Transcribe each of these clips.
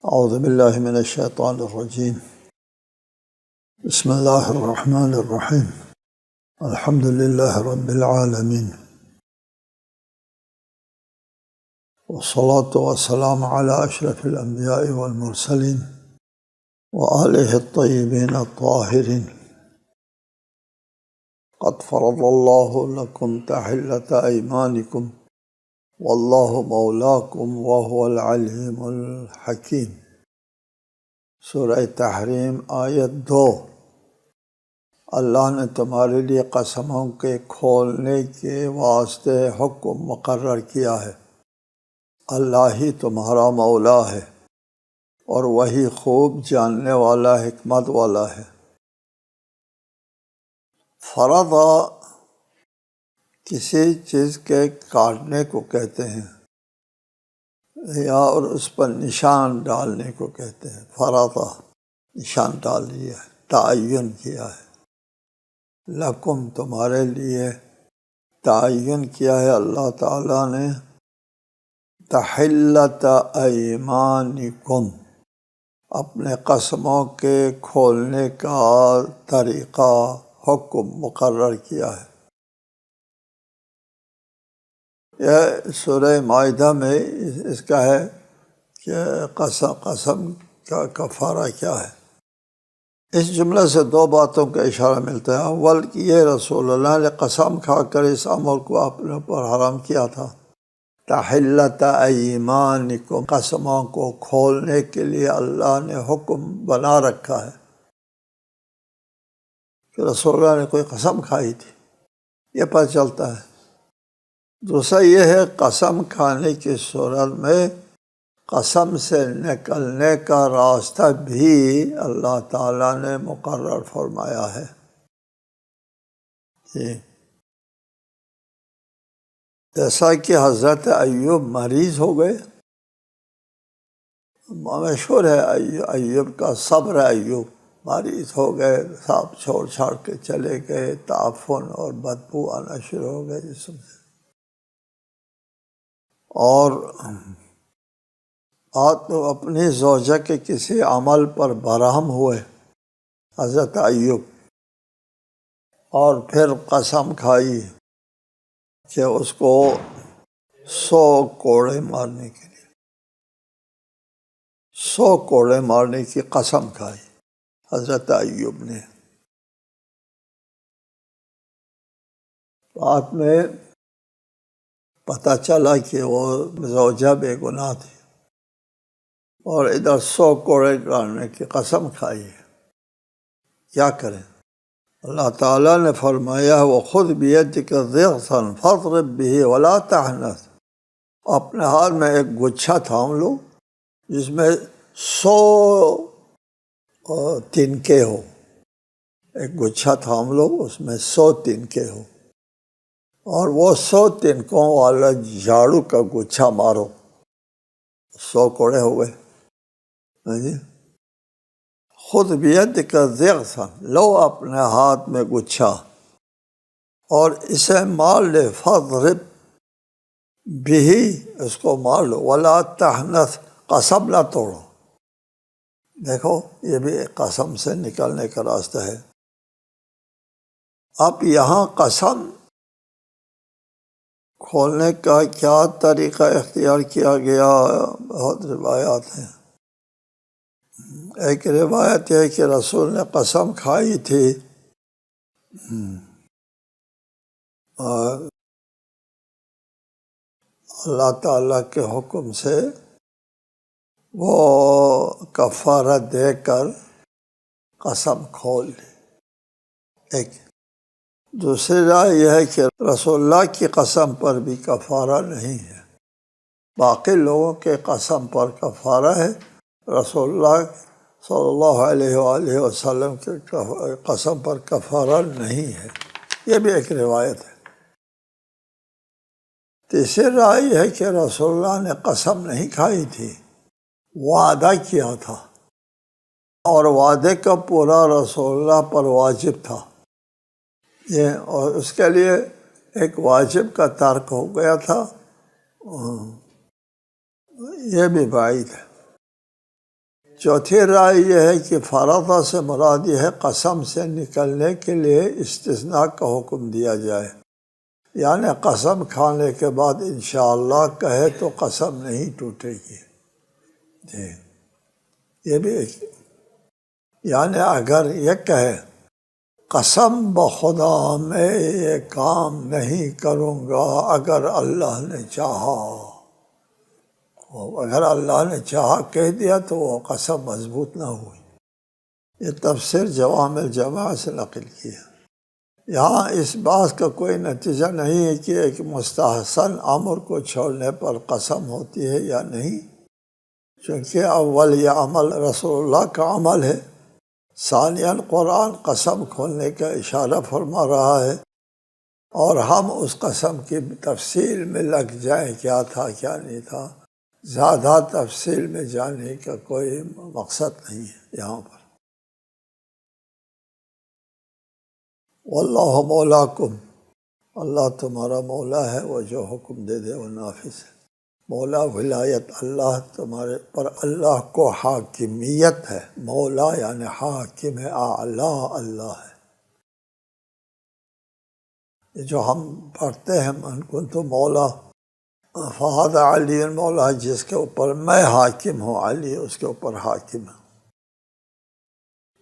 اعوذ باللہ من الشیطان الرجیم بسم اللہ الرحمن الرحیم الحمد للہ رب العالمین والصلاة والسلام علی اشرف الانبیاء والمرسلین وآلہ الطیبین الطاہرین قد فرض اللہ لکم تحلۃ ایمانکم واللہ مولاکم وہو العلیم الحکیم۔ سورہ تحریم آیت 2۔ اللہ نے تمہارے لیے قسموں کے کھولنے کے واسطے حکم مقرر کیا ہے۔ اللہ ہی تمہارا مولا ہے اور وہی خوب جاننے والا حکمت والا ہے۔ فرض کسی چیز کے کاٹنے کو کہتے ہیں یا اور اس پر نشان ڈالنے کو کہتے ہیں۔ فرض نشان ڈال دیا ہے، تعین کیا ہے۔ لکم تمہارے لیے تعین کیا ہے اللہ تعالیٰ نے تحلۃ ایمانکم، اپنے قسموں کے کھولنے کا طریقہ حکم مقرر کیا ہے۔ یہ سورہ مائدہ میں اس کا ہے کہ قسم کا کفارہ کیا ہے۔ اس جملے سے دو باتوں کا اشارہ ملتا ہے۔ اول کہ یہ رسول اللہ نے قسم کھا کر اس عمل کو اپنے پر حرام کیا تھا۔ تحلۃ ایمانکم، قسموں کو کھولنے کے لیے اللہ نے حکم بنا رکھا ہے کہ رسول اللہ نے کوئی قسم کھائی تھی، یہ پتہ چلتا ہے۔ دوسرا یہ ہے قسم کھانے کی صورت میں قسم سے نکلنے کا راستہ بھی اللہ تعالیٰ نے مقرر فرمایا ہے۔ جیسا کہ حضرت ایوب مریض ہو گئے، مشہور ہے ایوب کا صبر۔ ایوب مریض ہو گئے، سب چھوڑ چھاڑ کے چلے گئے، تعفن اور بدبو آنا شروع ہو گئے جسم سے، اور تو اپنی زوجہ کے کسی عمل پر برہم ہوئے حضرت ایوب، اور پھر قسم کھائی کہ اس کو 100 کوڑے مارنے کے لیے 100 کوڑے مارنے کی قسم کھائی حضرت ایوب نے۔ رات میں پتہ چلا کہ وہ زوجہ بے گناہ تھی، اور ادھر 100 کوڑے ڈالنے کی قسم کھائی ہے، کیا کریں؟ اللہ تعالیٰ نے فرمایا وَخُذْ بِيَدِكَ ضِغْثًا فَاضْرِب بِهِ وَلَا تَحْنَثْ، اپنے ہاتھ میں ایک گچھا تھام لو جس میں 100 تنکے ہو، ایک گچھا تھام لو اس میں 100 تنکے ہو، اور وہ 100 تنکوں والا جھاڑو کا گچھا مارو، 100 کوڑے ہو گئے۔ خود بیدک ضغثا، لو اپنے ہاتھ میں گچھا اور اسے مار لے، فضرب بھی، اس کو مار لو، ولا تحنث، قسم نہ توڑو۔ دیکھو یہ بھی قسم سے نکلنے کا راستہ ہے۔ اب یہاں قسم کھولنے کا کیا طریقہ اختیار کیا گیا؟ بہت روایات ہیں۔ ایک روایت ہے کہ رسول نے قسم کھائی تھی اللہ تعالیٰ کے حکم سے وہ کفارہ دے کر قسم کھول لی۔ ایک دوسری رائے یہ ہے کہ رسول اللہ کی قسم پر بھی کفارہ نہیں ہے، باقی لوگوں کے قسم پر کفارہ ہے، رسول اللہ صلی اللہ علیہ وآلہ وسلم کے قسم پر کفارہ نہیں ہے۔ یہ بھی ایک روایت ہے۔ تیسری رائے ہے کہ رسول اللہ نے قسم نہیں کھائی تھی، وعدہ کیا تھا، اور وعدے کا پورا رسول اللہ پر واجب تھا، اور اس کے لیے ایک واجب کا ترک ہو گیا تھا، یہ بھی بعید ہے۔ چوتھی رائے یہ ہے کہ فرض سے مراد یہ ہے قسم سے نکلنے کے لیے استثناء کا حکم دیا جائے، یعنی قسم کھانے کے بعد انشاءاللہ کہے تو قسم نہیں ٹوٹے گی۔ جی یہ بھی ایک، یعنی اگر یہ کہے قسم بخدا میں یہ کام نہیں کروں گا اگر اللہ نے چاہا، اگر اللہ نے چاہا کہہ دیا تو وہ قسم مضبوط نہ ہوئی۔ یہ تفسیر جوامع الجماع سے نقل کیا۔ یہاں اس بات کا کوئی نتیجہ نہیں ہے کہ ایک مستحسن امر کو چھوڑنے پر قسم ہوتی ہے یا نہیں، چونکہ اول یہ عمل رسول اللہ کا عمل ہے، ثانیاً قرآن قسم کھولنے کا اشارہ فرما رہا ہے، اور ہم اس قسم کی تفصیل میں لگ جائیں کیا تھا کیا نہیں تھا، زیادہ تفصیل میں جانے کا کوئی مقصد نہیں ہے یہاں پر۔ واللہ مولاکم، اللہ تمہارا مولا ہے، وہ جو حکم دے دے وہ نافذ ہے۔ مولا ولایت اللہ تمہارے پر، اللہ کو حاکمیت ہے، مولا یعنی حاکم ہے، اعلیٰ اللہ ہے۔ یہ جو ہم پڑھتے ہیں من کنت مولا فہذا علی مولا، جس کے اوپر میں حاکم ہوں، علی اس کے اوپر حاکم ہے۔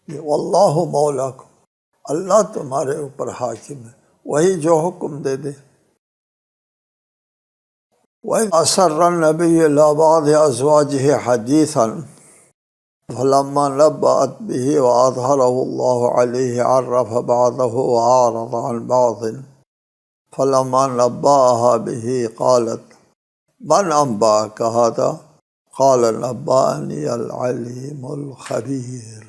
یہ واللہ مولاکم، اللہ تمہارے اوپر حاکم ہے، وہی جو حکم دے دے۔ وَإِذْ أَسَرَّ النَّبِيُّ إِلَىٰ بَعْضِ أَزْوَاجِهِ حَدِيثًا فَلَمَّا نَبَّأَتْ بِهِ وَأَظْهَرَهُ اللَّهُ عَلَيْهِ عَرَّفَ بَعْضَهُ وَأَعْرَضَ عَنْ بَعْضٍ فَلَمَّا نَبَّأَهَا بِهِ قَالَتْ مَنْ أَنبَأَكَ هَٰذَا قَالَ نَبَّأَنِيَ الْعَلِيمُ الْخَبِيرُ۔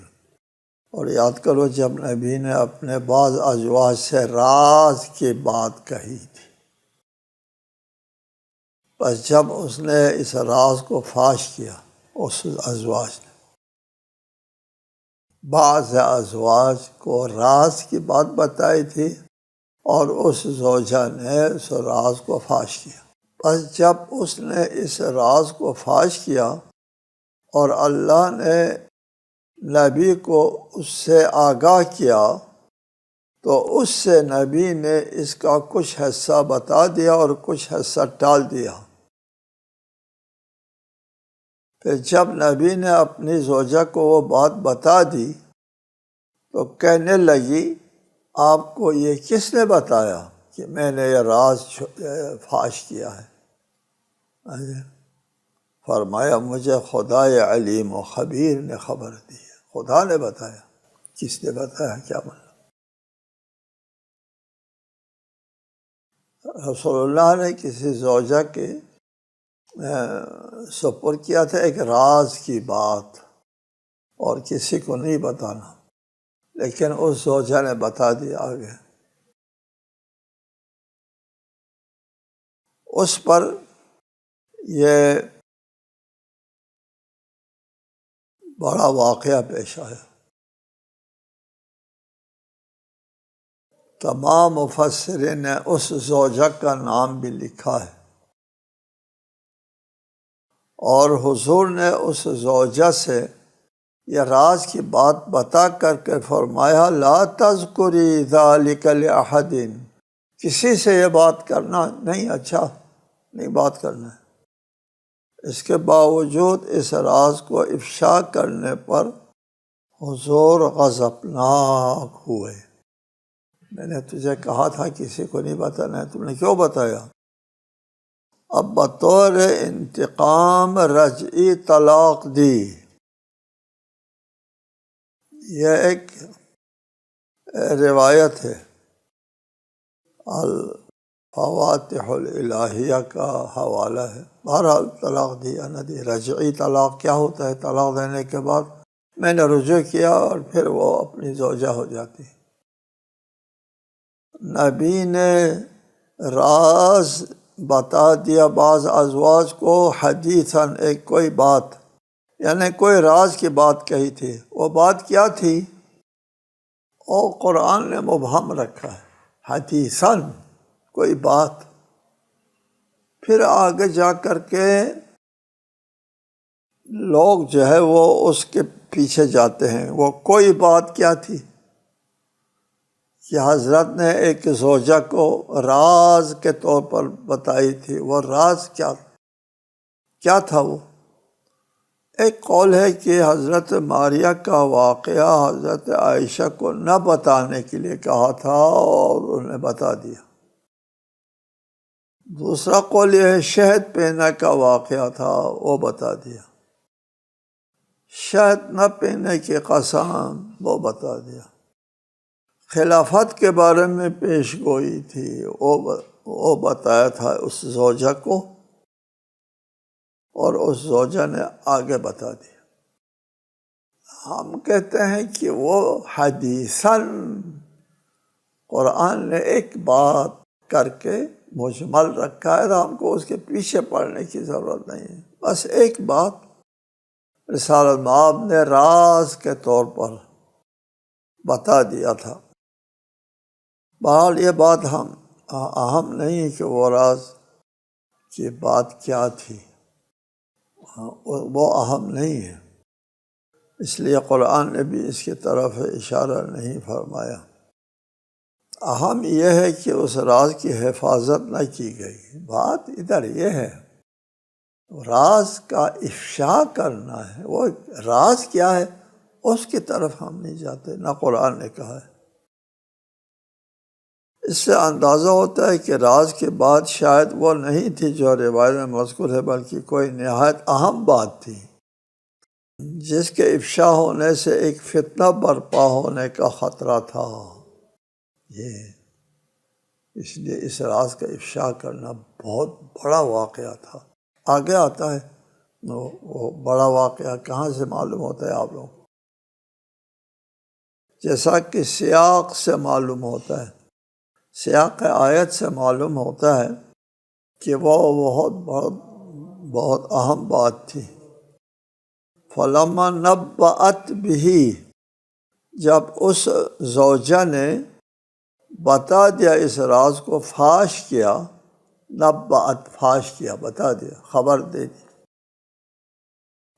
اور یاد کرو جب نبی نے اپنے بعض ازواج سے راز کی بات کہی تھی، بس جب اس نے اس راز کو فاش کیا، اس ازواج نے، بعض ازواج کو راز کی بات بتائی تھی اور اس زوجہ نے اس راز کو فاش کیا، بس جب اس نے اس راز کو فاش کیا اور اللہ نے نبی کو اس سے آگاہ کیا، تو اس سے نبی نے اس کا کچھ حصہ بتا دیا اور کچھ حصہ ٹال دیا۔ پھر جب نبی نے اپنی زوجہ کو وہ بات بتا دی تو کہنے لگی آپ کو یہ کس نے بتایا کہ میں نے یہ راز فاش کیا ہے؟ فرمایا مجھے خدائے علیم و خبیر نے خبر دی ہے، خدا نے بتایا۔ کس نے بتایا کیا مطلب؟ رسول اللہ نے کسی زوجہ کے سپر کیا تھا ایک راز کی بات، اور کسی کو نہیں بتانا، لیکن اس زوجہ نے بتا دیا آگے۔ اس پر یہ بڑا واقعہ پیش آیا۔ تمام مفسرین نے اس زوجہ کا نام بھی لکھا ہے، اور حضور نے اس زوجہ سے یہ راز کی بات بتا کر کے فرمایا لا تذکری ذالک لأحد، کسی سے یہ بات کرنا نہیں، اچھا نہیں بات کرنا ہے۔ اس کے باوجود اس راز کو افشا کرنے پر حضور غضبناک ہوئے۔ میں نے تجھے کہا تھا کسی کو نہیں بتانا ہے، تم نے کیوں بتایا؟ اب بطور انتقام رجعی طلاق دی۔ یہ ایک روایت ہے، الفواتح الالہیہ کا حوالہ ہے۔ بہرحال طلاق دی یا نہ دی، رجعی طلاق کیا ہوتا ہے؟ طلاق دینے کے بعد میں نے رجوع کیا اور پھر وہ اپنی زوجہ ہو جاتی۔ نبی نے راز بتا دیا بعض ازواج کو، حدیثاً ایک کوئی بات، یعنی کوئی راز کی بات کہی تھی۔ وہ بات کیا تھی؟ وہ قرآن نے مبہم رکھا ہے، حدیثاً کوئی بات۔ پھر آگے جا کر کے لوگ جو ہے وہ اس کے پیچھے جاتے ہیں۔ وہ کوئی بات کیا تھی کہ حضرت نے ایک زوجہ کو راز کے طور پر بتائی تھی۔ وہ راز کیا تھا؟ وہ ایک قول ہے کہ حضرت ماریہ کا واقعہ حضرت عائشہ کو نہ بتانے کے لیے کہا تھا اور انہوں نے بتا دیا۔ دوسرا قول یہ ہے شہد پینے کا واقعہ تھا، وہ بتا دیا۔ شہد نہ پینے کی قسم، وہ بتا دیا۔ خلافت کے بارے میں پیش گوئی تھی، وہ بتایا تھا اس زوجہ کو، اور اس زوجہ نے آگے بتا دیا۔ ہم کہتے ہیں کہ وہ حدیثاً قرآن نے ایک بات کر کے مجمل رکھا ہے، تو ہم کو اس کے پیچھے پڑھنے کی ضرورت نہیں ہے۔ بس ایک بات رسالۃ مآب نے راز کے طور پر بتا دیا تھا۔ بہرحال یہ بات اہم نہیں ہے کہ وہ راز کی بات کیا تھی، وہ اہم نہیں ہے، اس لیے قرآن نے بھی اس کی طرف اشارہ نہیں فرمایا۔ اہم یہ ہے کہ اس راز کی حفاظت نہ کی گئی۔ بات ادھر یہ ہے، راز کا افشا کرنا ہے۔ وہ راز کیا ہے اس کی طرف ہم نہیں جاتے، نہ قرآن نے کہا ہے۔ اس سے اندازہ ہوتا ہے کہ راز کی بات شاید وہ نہیں تھی جو روایت میں مذکور ہے، بلکہ کوئی نہایت اہم بات تھی جس کے افشا ہونے سے ایک فتنہ برپا ہونے کا خطرہ تھا۔ اس لیے اس راز کا افشا کرنا بہت بڑا واقعہ تھا۔ آگے آتا ہے وہ بڑا واقعہ کہاں سے معلوم ہوتا ہے آپ لوگ؟ جیسا کہ سیاق سے معلوم ہوتا ہے، سیاق آیت سے معلوم ہوتا ہے کہ وہ بہت اہم بات تھی۔ فلما نبأت بھی، جب اس زوجہ نے بتا دیا اس راز کو، فاش کیا، نبأت فاش کیا، بتا دیا، خبر دے دی۔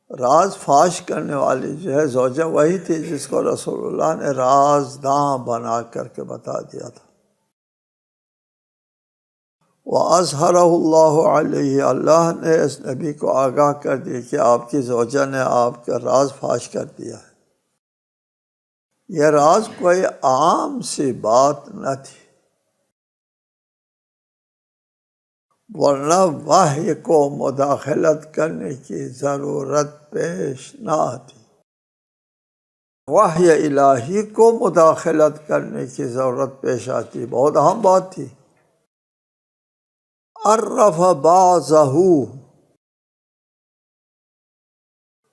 راز فاش کرنے والی جو ہے زوجہ وہی تھی جس کو رسول اللہ نے رازداں بنا کر کے بتا دیا تھا۔ وَأَظْهَرَهُ اللَّهُ عَلَيْهِ، اللہ نے اس نبی کو آگاہ کر دیا کہ آپ کی زوجہ نے آپ کا راز فاش کر دیا ہے۔ یہ راز کوئی عام سی بات نہ تھی، ورنہ وحی کو مداخلت کرنے کی ضرورت پیش نہ آتی۔ وحی الہی کو مداخلت کرنے کی ضرورت پیش آتی، بہت اہم بات تھی۔ عرف بعضہ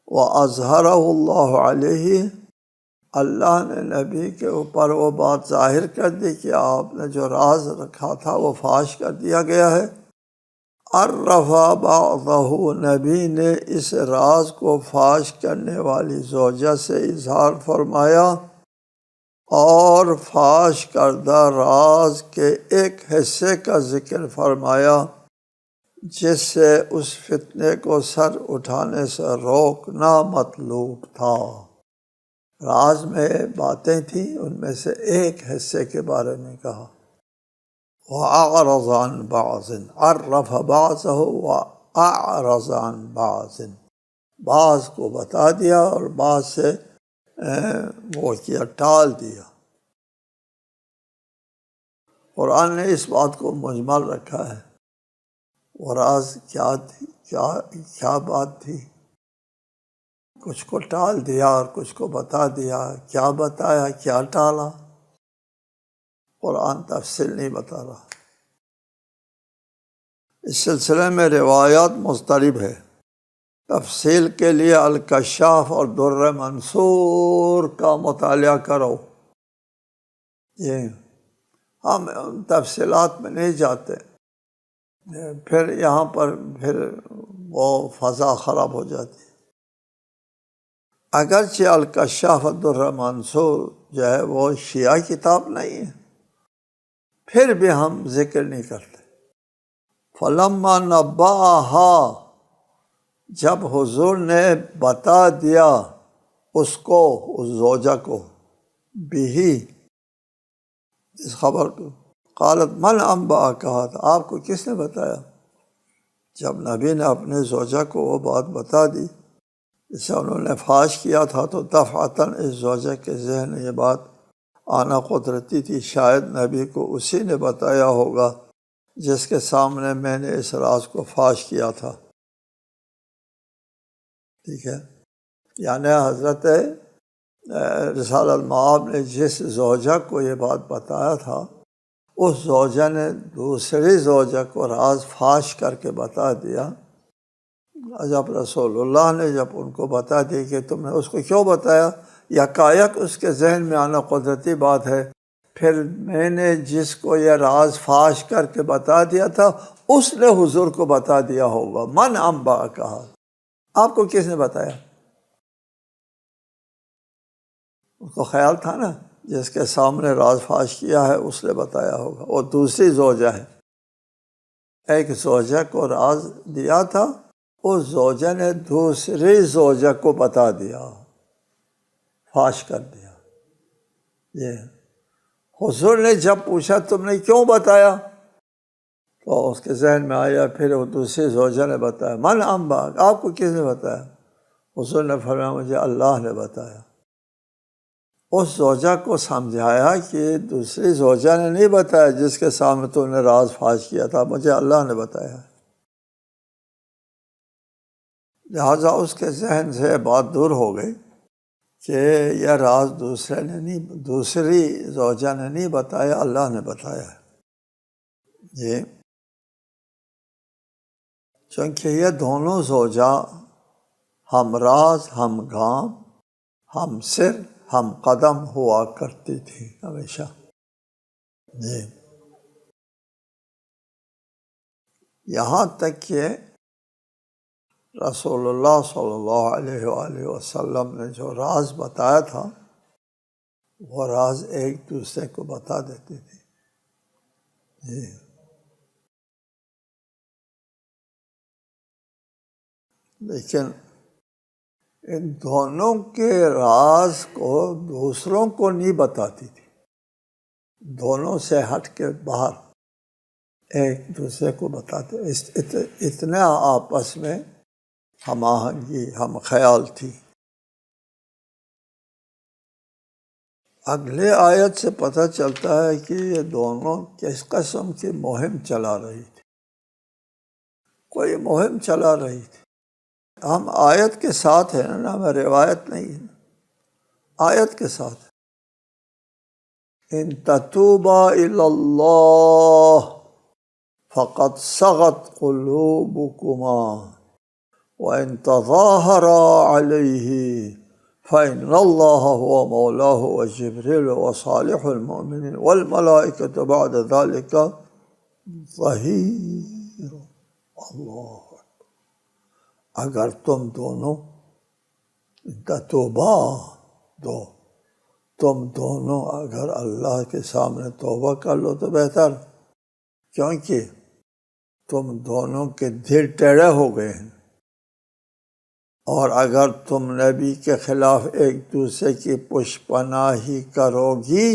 وَأَظْهَرَهُ اللَّهُ عَلَيْهِ، اللہ نے نبی کے اوپر وہ بات ظاہر کر دی کہ آپ نے جو راز رکھا تھا وہ فاش کر دیا گیا ہے۔ عرف بعضہ، نبی نے اس راز کو فاش کرنے والی زوجہ سے اظہار فرمایا، اور فاش کردہ راز کے ایک حصے کا ذکر فرمایا جس سے اس فتنے کو سر اٹھانے سے روکنا مطلوب تھا۔ راز میں باتیں تھیں، ان میں سے ایک حصے کے بارے میں کہا۔ وَأَعْرَضَ عَنْ بَعْضٍ، عَرَّفَ بَعْضَهُ وَأَعْرَضَ عَنْ بَعْضٍ، بعض کو بتا دیا اور بعض سے وہ کیا، ٹال دیا۔ قرآن نے اس بات کو مجمل رکھا ہے۔ وہ راز کیا تھی، کیا بات تھی؟ کچھ کو ٹال دیا اور کچھ کو بتا دیا۔ کیا بتایا، کیا ٹالا، قرآن تفصیل نہیں بتا رہا۔ اس سلسلے میں روایات مضطرب ہے۔ تفصیل کے لیے الکشاف اور در منصور کا مطالعہ کرو۔ یہ ہم تفصیلات میں نہیں جاتے، پھر یہاں پر وہ فضا خراب ہو جاتی ہے۔ اگرچہ الکشاف اور در منصور جو ہے وہ شیعہ کتاب نہیں ہے، پھر بھی ہم ذکر نہیں کرتے۔ فلما نبأہا، جب حضور نے بتا دیا اس کو، اس زوجہ کو، بھی اس خبر کو، قالت من انبأ، کہا تھا آپ کو کس نے بتایا؟ جب نبی نے اپنے زوجہ کو وہ بات بتا دی جسے انہوں نے فاش کیا تھا، تو دفعتاً اس زوجہ کے ذہن میں یہ بات آنا قدرتی تھی، شاید نبی کو اسی نے بتایا ہوگا جس کے سامنے میں نے اس راز کو فاش کیا تھا۔ ٹھیک ہے، یعنی حضرت رسالۃ المآب نے جس زوجہ کو یہ بات بتایا تھا، اس زوجہ نے دوسری زوجہ کو راز فاش کر کے بتا دیا۔ جب رسول اللہ نے جب ان کو بتا دی کہ تم نے اس کو کیوں بتایا، یکایک اس کے ذہن میں آنا قدرتی بات ہے، پھر میں نے جس کو یہ راز فاش کر کے بتا دیا تھا اس نے حضور کو بتا دیا ہوگا۔ من انبأ، کہا آپ کو کس نے بتایا؟ اس کو خیال تھا نا جس کے سامنے راز فاش کیا ہے اس نے بتایا ہوگا۔ وہ دوسری زوجہ ہے، ایک زوجہ کو راز دیا تھا، اس زوجہ نے دوسری زوجہ کو بتا دیا، فاش کر دیا۔ یہ حضور نے جب پوچھا تم نے کیوں بتایا، تو اس کے ذہن میں آیا، پھر وہ دوسری زوجہ نے بتایا۔ من انبأ، آپ کو کس نے بتایا؟ حضور نے فرمایا مجھے اللہ نے بتایا۔ اس زوجہ کو سمجھایا کہ دوسری زوجہ نے نہیں بتایا جس کے سامنے تم نے راز فاش کیا تھا، مجھے اللہ نے بتایا۔ لہٰذا اس کے ذہن سے بات دور ہو گئی کہ یہ راز دوسری زوجہ نے نہیں بتایا، اللہ نے بتایا ہے۔ جی، چونکہ یہ دونوں زوجہ ہم راز، ہم گام، ہم سر، ہم قدم ہوا کرتی تھی ہمیشہ۔ جی، یہاں تک کہ رسول اللہ صلی اللہ علیہ وآلہ وسلم نے جو راز بتایا تھا وہ راز ایک دوسرے کو بتا دیتے تھے۔ جی، لیکن ان دونوں کے راز کو دوسروں کو نہیں بتاتی تھی، دونوں سے ہٹ کے باہر ایک دوسرے کو بتاتے، اتنا آپس میں ہم آہنگی، ہم خیال تھی۔ اگلے آیت سے پتہ چلتا ہے کہ یہ دونوں کس قسم کی مہم چلا رہی تھی، کوئی مہم چلا رہی تھی۔ ہم آیت کے ساتھ ہیں نا، ہمیں روایت نہیں ہے، آیت کے ساتھ۔ ان تتوبا الی اللہ فقد صغت قلوبکما وان تظاہرا علیہ فإن اللہ هو مولاه وجبریل وصالح المؤمنین والملائکۃ بعد ذلک ظہیر۔ اللہ، اگر تم دونوں توبہ تم دونوں اگر اللہ کے سامنے توبہ کر لو تو بہتر، کیونکہ تم دونوں کے دل ٹیڑھے ہو گئے ہیں، اور اگر تم نبی کے خلاف ایک دوسرے کی پشت پناہی کرو گی،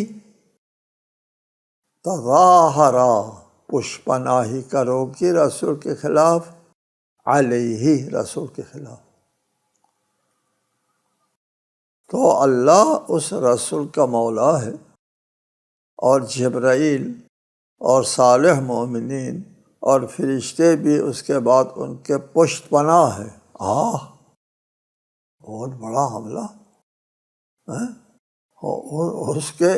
تظاہرا، پشت پناہی کرو گی رسول کے خلاف، علیہ، رسول کے خلاف، تو اللہ اس رسول کا مولا ہے، اور جبرائیل اور صالح مومنین اور فرشتے بھی اس کے بعد ان کے پشت پناہ ہے۔ بہت بڑا حملہ ہے، اور اس کے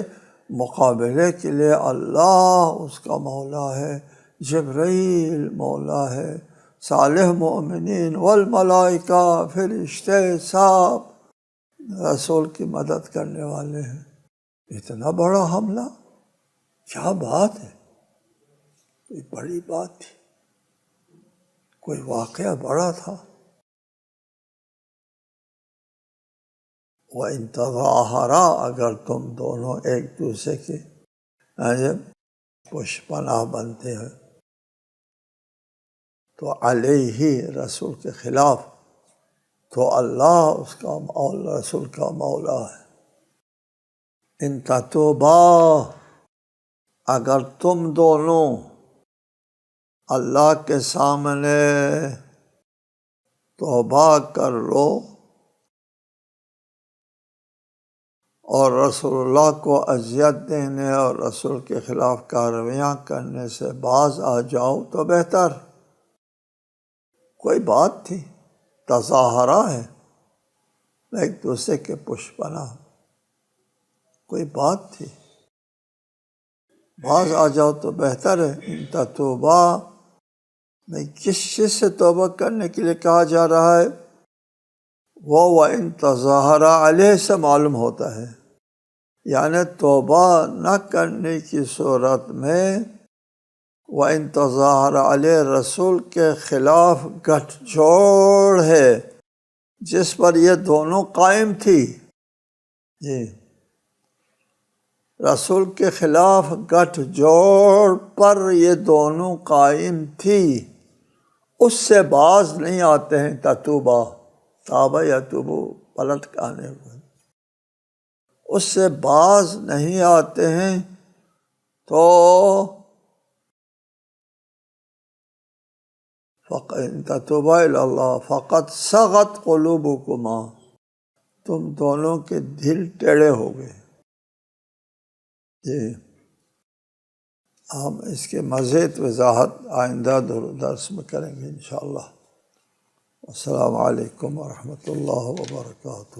مقابلے کے لیے اللہ اس کا مولا ہے، جبرائیل مولا ہے، صالح مومنین والملائکہ، فرشتے سب رسول کی مدد کرنے والے ہیں۔ اتنا بڑا حملہ، کیا بات ہے، کوئی بڑی بات تھی، کوئی واقعہ بڑا تھا۔ وَإِن تَظَاهَرَا، اگر تم دونوں ایک دوسرے کے پشت پناہ بنتے ہیں تو علیہ، رسول کے خلاف، تو اللہ اس کا مولا، رسول کا مولا ہے۔ ان تتوبا، اگر تم دونوں اللہ کے سامنے توبہ کر لو اور رسول اللہ کو اذیت دینے اور رسول کے خلاف کارروائیاں کرنے سے باز آ جاؤ تو بہتر۔ کوئی بات تھی، تظاہرہ ہے، ایک دوسرے کے پشپنا، کوئی بات تھی، باز آ جاؤ تو بہتر ہے۔ ان تتوبا میں کس چیز سے توبہ کرنے کے لیے کہا جا رہا ہے؟ وہ وَإِن تَظَاهَرَ عَلَيْهِ سے معلوم ہوتا ہے، یعنی توبہ نہ کرنے کی صورت میں وَإِن تَظَاهَرَ عَلَيْهِ رسول کے خلاف گٹھ جوڑ ہے جس پر یہ دونوں قائم تھی۔ جی، رسول کے خلاف گٹھ جوڑ پر یہ دونوں قائم تھی، اس سے باز نہیں آتے ہیں۔ تتوبہ، تابہ یتوبو، پلٹ کے آنے ہوئے، اس سے باز نہیں آتے ہیں تو فَإِن تَتُوبَا إِلَى اللَّهِ فَقَدْ صَغَتْ قُلُوبُكُمَا، تم دونوں کے دل ٹیڑھے ہو گئے۔ جی، ہم اس کے مزید وضاحت آئندہ درس میں کریں گے انشاءاللہ۔ السلام علیکم ورحمۃ اللہ وبرکاتہ۔